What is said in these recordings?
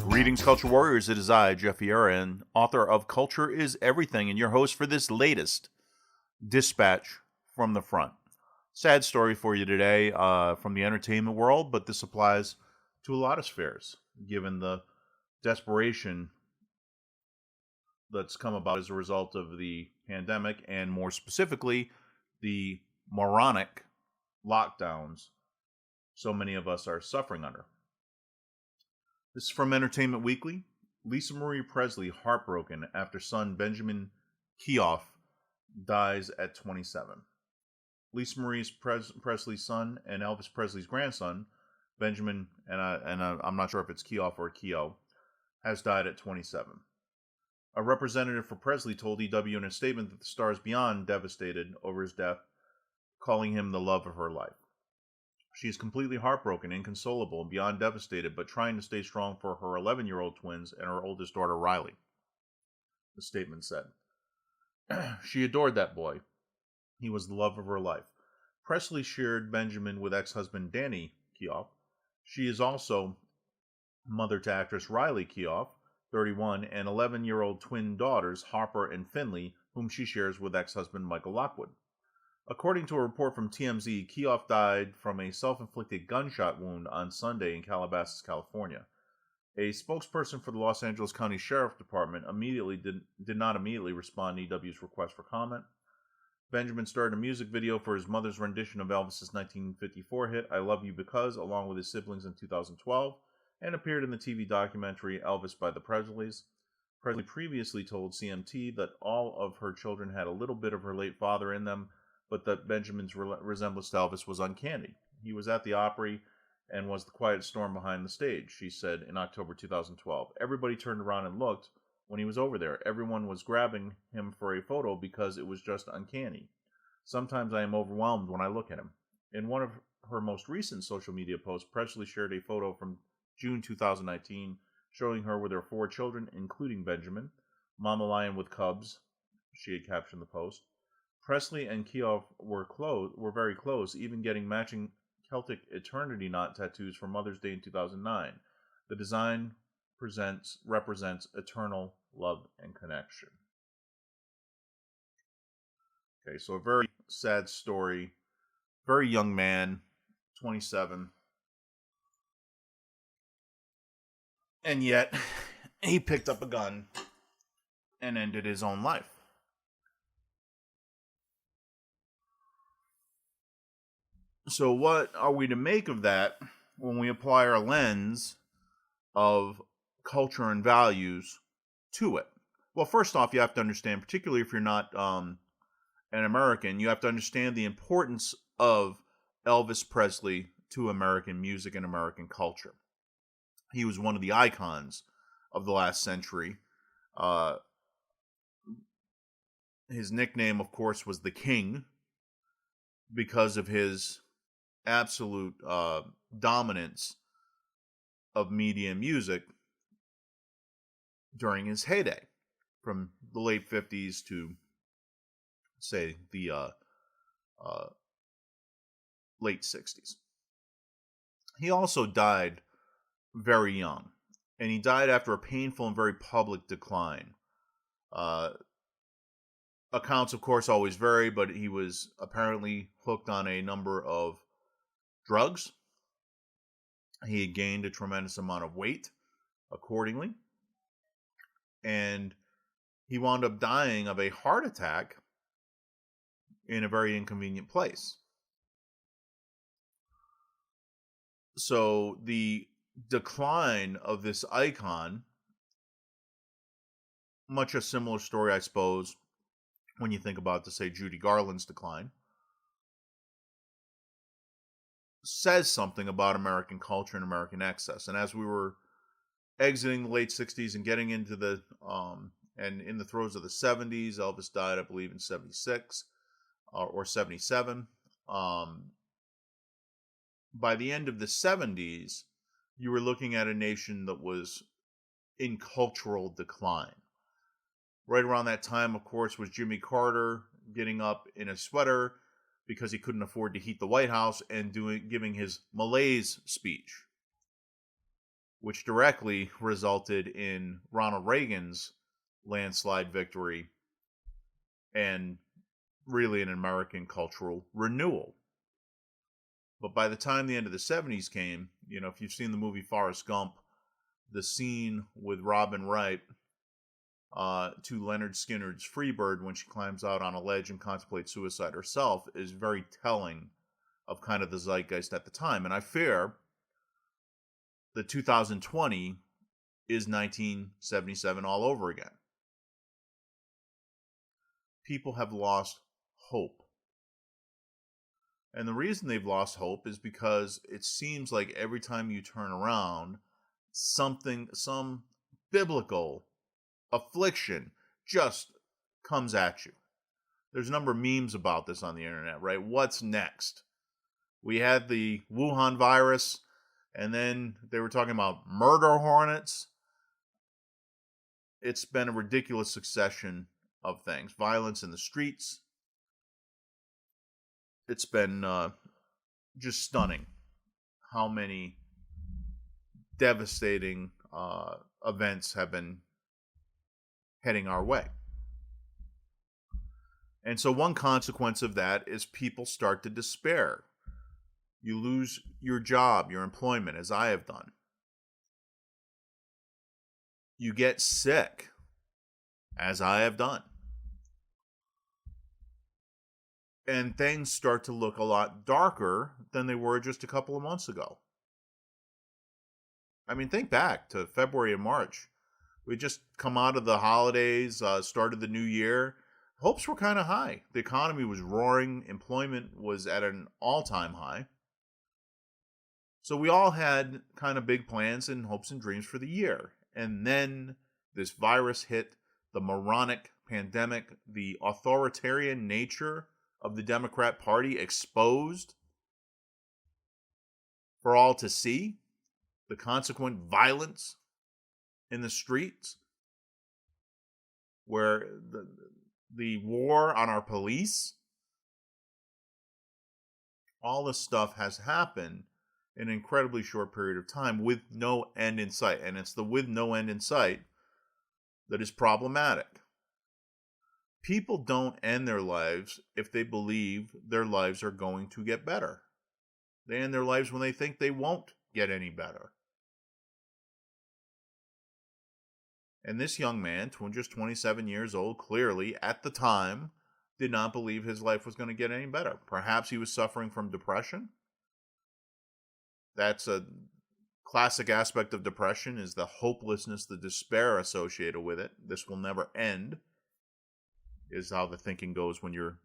Greetings, Culture Warriors. It is I, Jeff Vieira, and author of Culture is Everything, and your host for this latest dispatch from the front. Sad story for you today from the entertainment world, but this applies to a lot of spheres, given the desperation that's come about as a result of the pandemic, and more specifically, the moronic lockdowns so many of us are suffering under. This is from Entertainment Weekly. Lisa Marie Presley heartbroken after son Benjamin Keough dies at 27. Lisa Marie Presley's son and Elvis Presley's grandson, Benjamin, I'm not sure if it's Keough or Keogh, has died at 27. A representative for Presley told EW in a statement that the star is beyond devastated over his death, calling him the love of her life. She is completely heartbroken, inconsolable, and beyond devastated, but trying to stay strong for her 11-year-old twins and her oldest daughter, Riley, the statement said. She adored that boy. He was the love of her life. Presley shared Benjamin with ex-husband Danny Keough. She is also mother to actress Riley Keough, 31, and 11-year-old twin daughters, Harper and Finley, whom she shares with ex-husband Michael Lockwood. According to a report from TMZ, Keough died from a self-inflicted gunshot wound on Sunday in Calabasas, California. A spokesperson for the Los Angeles County Sheriff Department did not immediately respond to EW's request for comment. Benjamin starred in a music video for his mother's rendition of Elvis's 1954 hit, I Love You Because, along with his siblings in 2012, and appeared in the TV documentary Elvis by the Presleys. Presley previously told CMT that all of her children had a little bit of her late father in them, but that Benjamin's resemblance to Elvis was uncanny. He was at the Opry and was the quiet storm behind the stage, she said in October 2012. Everybody turned around and looked when he was over there. Everyone was grabbing him for a photo because it was just uncanny. Sometimes I am overwhelmed when I look at him. In one of her most recent social media posts, Presley shared a photo from June 2019 showing her with her 4 children, including Benjamin, Mama Lion with Cubs, she had captioned the post. Presley and Keough were very close, even getting matching Celtic eternity knot tattoos for Mother's Day in 2009. The design represents eternal love and connection. Okay, so a very sad story. Very young man, 27. And yet, he picked up a gun and ended his own life. So what are we to make of that when we apply our lens of culture and values to it? Well, first off, you have to understand, particularly if you're not an American, you have to understand the importance of Elvis Presley to American music and American culture. He was one of the icons of the last century. His nickname, of course, was the King because of his absolute dominance of media and music during his heyday, from the late 50s to, say, the late 60s. He also died very young, and he died after a painful and very public decline. Accounts, of course, always vary, but he was apparently hooked on a number of drugs. He had gained a tremendous amount of weight accordingly, and he wound up dying of a heart attack in a very inconvenient place. So the decline of this icon, much a similar story, I suppose, when you think about, to say, Judy Garland's decline, says something about American culture and American excess. And as we were exiting the late 60s and getting into the and in the throes of the 70s, Elvis died, I believe, in 76 or 77. By the end of the 70s, you were looking at a nation that was in cultural decline. Right around that time, of course, was Jimmy Carter getting up in a sweater because he couldn't afford to heat the White House and giving his malaise speech, which directly resulted in Ronald Reagan's landslide victory and really an American cultural renewal. But by the time the end of the 70s came, if you've seen the movie Forrest Gump, the scene with Robin Wright to Leonard Skinner's Freebird when she climbs out on a ledge and contemplates suicide herself is very telling of kind of the zeitgeist at the time. And I fear that 2020 is 1977 all over again. People have lost hope. And the reason they've lost hope is because it seems like every time you turn around, some biblical affliction just comes at you. There's a number of memes about this on the internet, right? What's next? We had the Wuhan virus, and then they were talking about murder hornets. It's been a ridiculous succession of things. Violence in the streets. It's been just stunning how many devastating events have been heading our way. And so one consequence of that is people start to despair. You lose your job, your employment, as I have done. You get sick, as I have done. And things start to look a lot darker than they were just a couple of months ago. I mean, think back to February and March. We just come out of the holidays, started the new year. Hopes were kind of high. The economy was roaring. Employment was at an all-time high. So we all had kind of big plans and hopes and dreams for the year. And then this virus hit, the moronic pandemic, the authoritarian nature of the Democrat Party exposed for all to see, the consequent violence in the streets, where the war on our police, all this stuff has happened in an incredibly short period of time with no end in sight. And it's the with no end in sight that is problematic. People don't end their lives if they believe their lives are going to get better. They end their lives when they think they won't get any better. And this young man, just 27 years old, clearly at the time did not believe his life was going to get any better. Perhaps he was suffering from depression. That's a classic aspect of depression, is the hopelessness, the despair associated with it. This will never end, is how the thinking goes when you're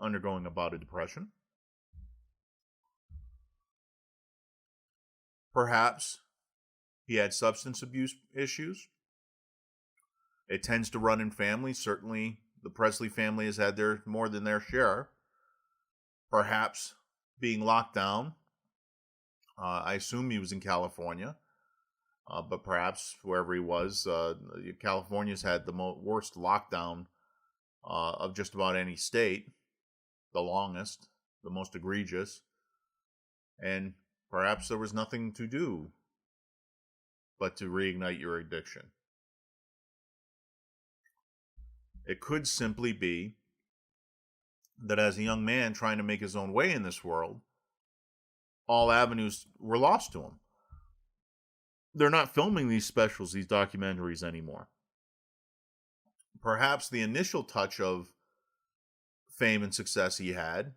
undergoing a bout of depression. Perhaps he had substance abuse issues. It tends to run in families. Certainly, the Presley family has had more than their share. Perhaps being locked down. I assume he was in California. But perhaps wherever he was, California's had the worst lockdown of just about any state, the longest, the most egregious, and perhaps there was nothing to do but to reignite your addiction. It could simply be that as a young man trying to make his own way in this world, all avenues were lost to him. They're not filming these specials, these documentaries anymore. Perhaps the initial touch of fame and success he had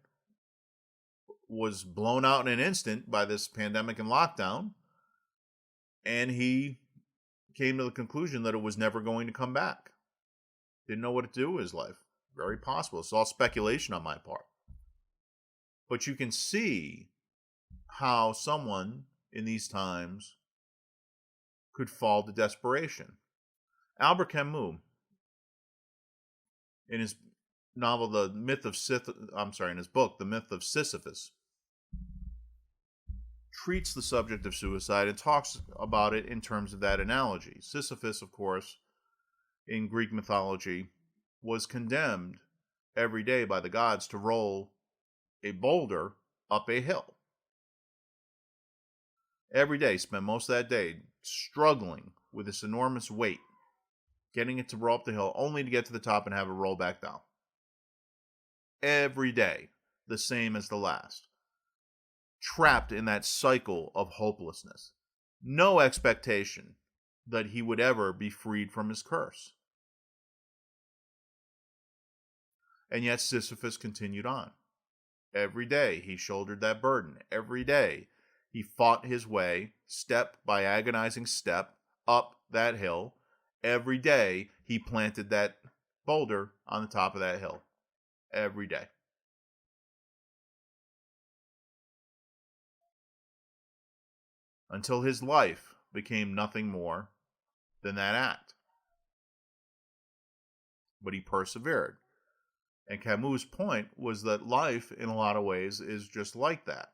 was blown out in an instant by this pandemic and lockdown, and he came to the conclusion that it was never going to come back. Didn't know what to do with his life. Very possible. It's all speculation on my part. But you can see how someone in these times could fall to desperation. Albert Camus, in his novel, in his book, The Myth of Sisyphus, treats the subject of suicide and talks about it in terms of that analogy. Sisyphus, of course, in Greek mythology, was condemned every day by the gods to roll a boulder up a hill. Every day, spent most of that day struggling with this enormous weight, getting it to roll up the hill, only to get to the top and have it roll back down. Every day, the same as the last. Trapped in that cycle of hopelessness. No expectation that he would ever be freed from his curse. And yet Sisyphus continued on. Every day he shouldered that burden. Every day he fought his way, step by agonizing step, up that hill. Every day he planted that boulder on the top of that hill. Every day. Until his life became nothing more than that act. But he persevered. And Camus' point was that life, in a lot of ways, is just like that.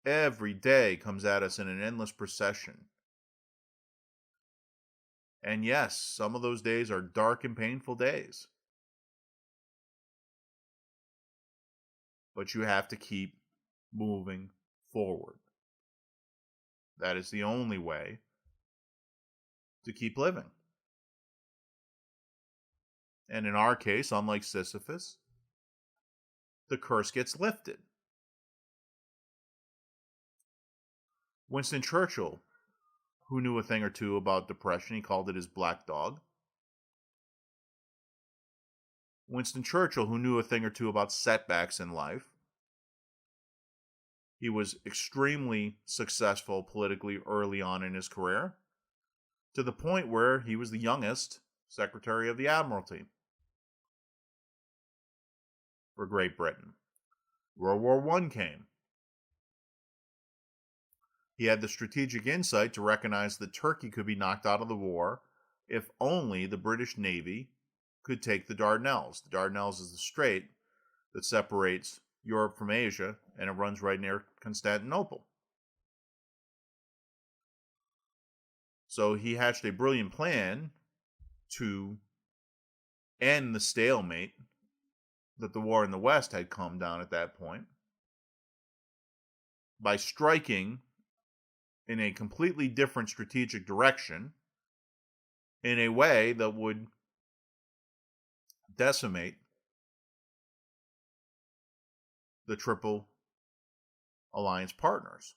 Every day comes at us in an endless procession. And yes, some of those days are dark and painful days. But you have to keep moving forward. That is the only way to keep living. And in our case, unlike Sisyphus, the curse gets lifted. Winston Churchill, who knew a thing or two about depression, he called it his black dog. Winston Churchill, who knew a thing or two about setbacks in life, he was extremely successful politically early on in his career, to the point where he was the youngest Secretary of the Admiralty for Great Britain. World War I came. He had the strategic insight to recognize that Turkey could be knocked out of the war if only the British Navy could take the Dardanelles. The Dardanelles is the strait that separates Europe from Asia, and it runs right near Constantinople. So he hatched a brilliant plan to end the stalemate that the war in the West had come down at that point by striking in a completely different strategic direction in a way that would decimate the Triple Alliance partners,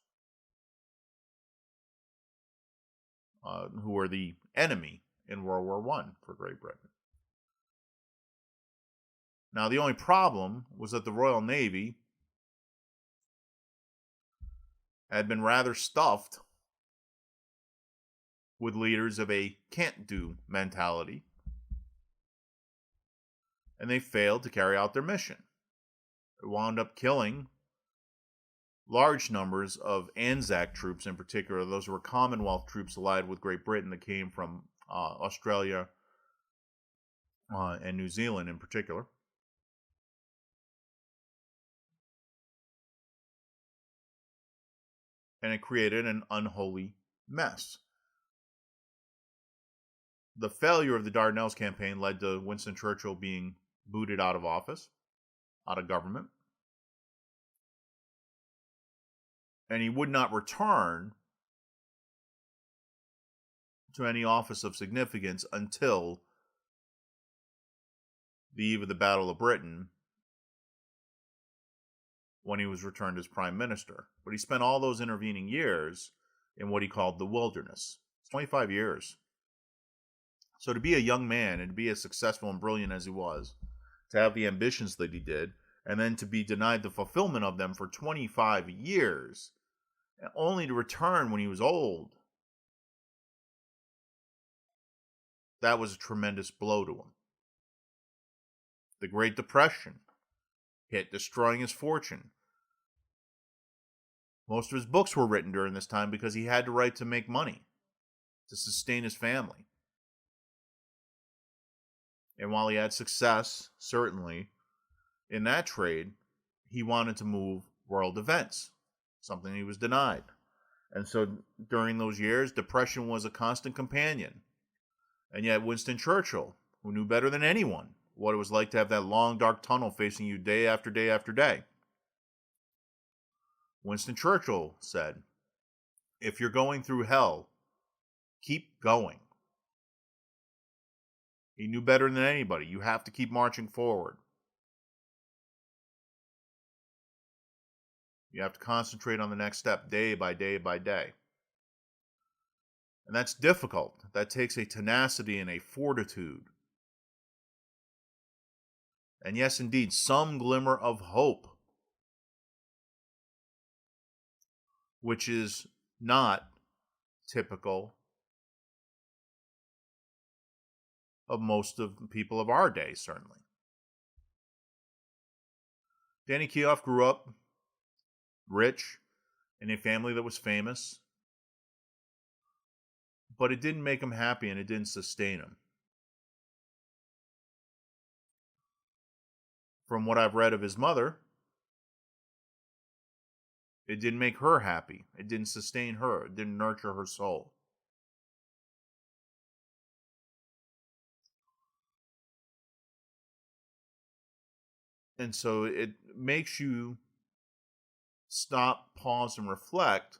who were the enemy in World War I for Great Britain. Now, the only problem was that the Royal Navy had been rather stuffed with leaders of a can't-do mentality, and they failed to carry out their mission. It wound up killing large numbers of Anzac troops in particular. Those were Commonwealth troops allied with Great Britain that came from Australia and New Zealand in particular. And it created an unholy mess. The failure of the Dardanelles campaign led to Winston Churchill being booted out of office, out of government. And he would not return to any office of significance until the eve of the Battle of Britain, when he was returned as Prime Minister. But he spent all those intervening years in what he called the wilderness. It's 25 years. So to be a young man and to be as successful and brilliant as he was, to have the ambitions that he did, and then to be denied the fulfillment of them for 25 years, only to return when he was old, that was a tremendous blow to him. The Great Depression hit, destroying his fortune. Most of his books were written during this time because he had to write to make money, to sustain his family. And while he had success, certainly, in that trade, he wanted to move world events, something he was denied. And so during those years, depression was a constant companion. And yet Winston Churchill, who knew better than anyone what it was like to have that long, dark tunnel facing you day after day after day. Winston Churchill said, if you're going through hell, keep going. He knew better than anybody. You have to keep marching forward. You have to concentrate on the next step day by day by day. And that's difficult. That takes a tenacity and a fortitude. And yes, indeed, some glimmer of hope, which is not typical of most of the people of our day, certainly. Danny Keough grew up rich in a family that was famous, but it didn't make him happy and it didn't sustain him. From what I've read of his mother, it didn't make her happy. It didn't sustain her. It didn't nurture her soul. And so it makes you stop, pause, and reflect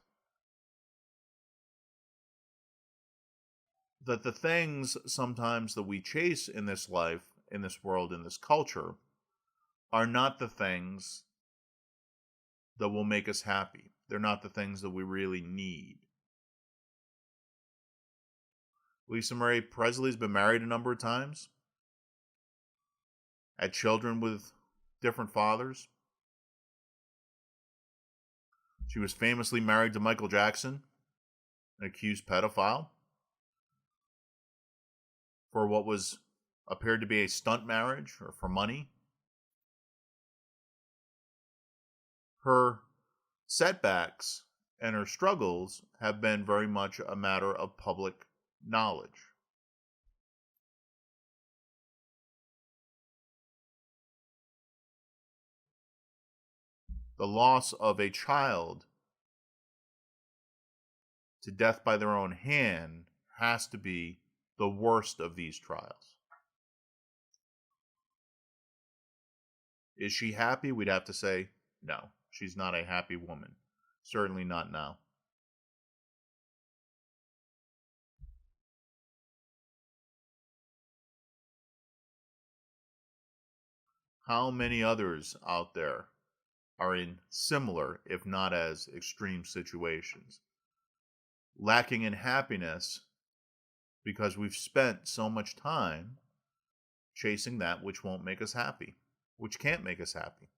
that the things sometimes that we chase in this life, in this world, in this culture, are not the things that will make us happy. They're not the things that we really need. Lisa Marie Presley's been married a number of times, had children with different fathers. She was famously married to Michael Jackson, an accused pedophile, for what was appeared to be a stunt marriage or for money. Her setbacks and her struggles have been very much a matter of public knowledge. The loss of a child to death by their own hand has to be the worst of these trials. Is she happy? We'd have to say no. She's not a happy woman. Certainly not now. How many others out there are in similar, if not as extreme situations? Lacking in happiness because we've spent so much time chasing that which won't make us happy, which can't make us happy.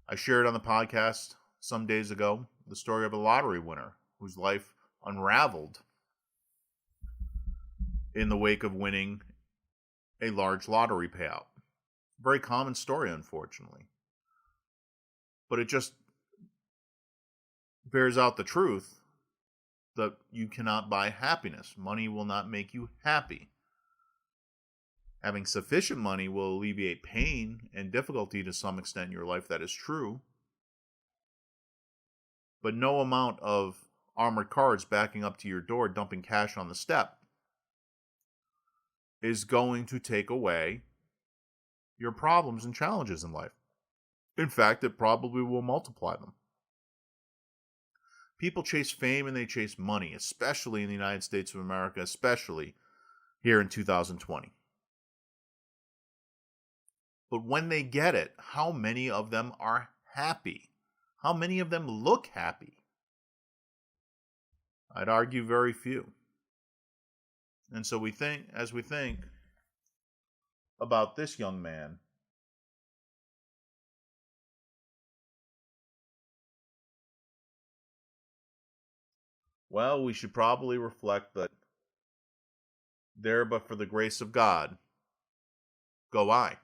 I shared on the podcast some days ago the story of a lottery winner whose life unraveled in the wake of winning a large lottery payout. Very common story, unfortunately. But it just bears out the truth that you cannot buy happiness. Money will not make you happy. Having sufficient money will alleviate pain and difficulty to some extent in your life. That is true. But no amount of armored cars backing up to your door, dumping cash on the step, is going to take away your problems and challenges in life. In fact, it probably will multiply them. People chase fame and they chase money, especially in the United States of America, especially here in 2020. But when they get it, how many of them are happy? How many of them look happy? I'd argue very few. And so as we think about this young man, well, we should probably reflect that there but for the grace of God go I.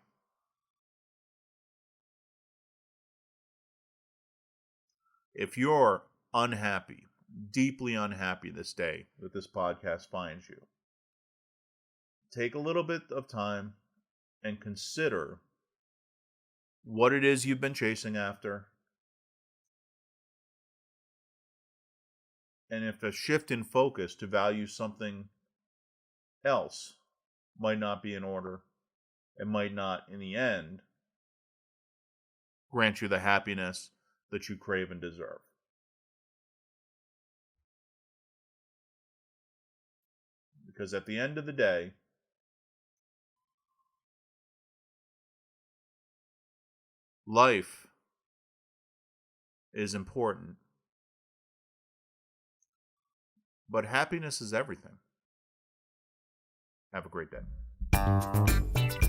If you're unhappy, deeply unhappy this day that this podcast finds you, take a little bit of time and consider what it is you've been chasing after, and if a shift in focus to value something else might not be in order, it might not, in the end, grant you the happiness that you crave and deserve. Because at the end of the day, life is important, but happiness is everything. Have a great day.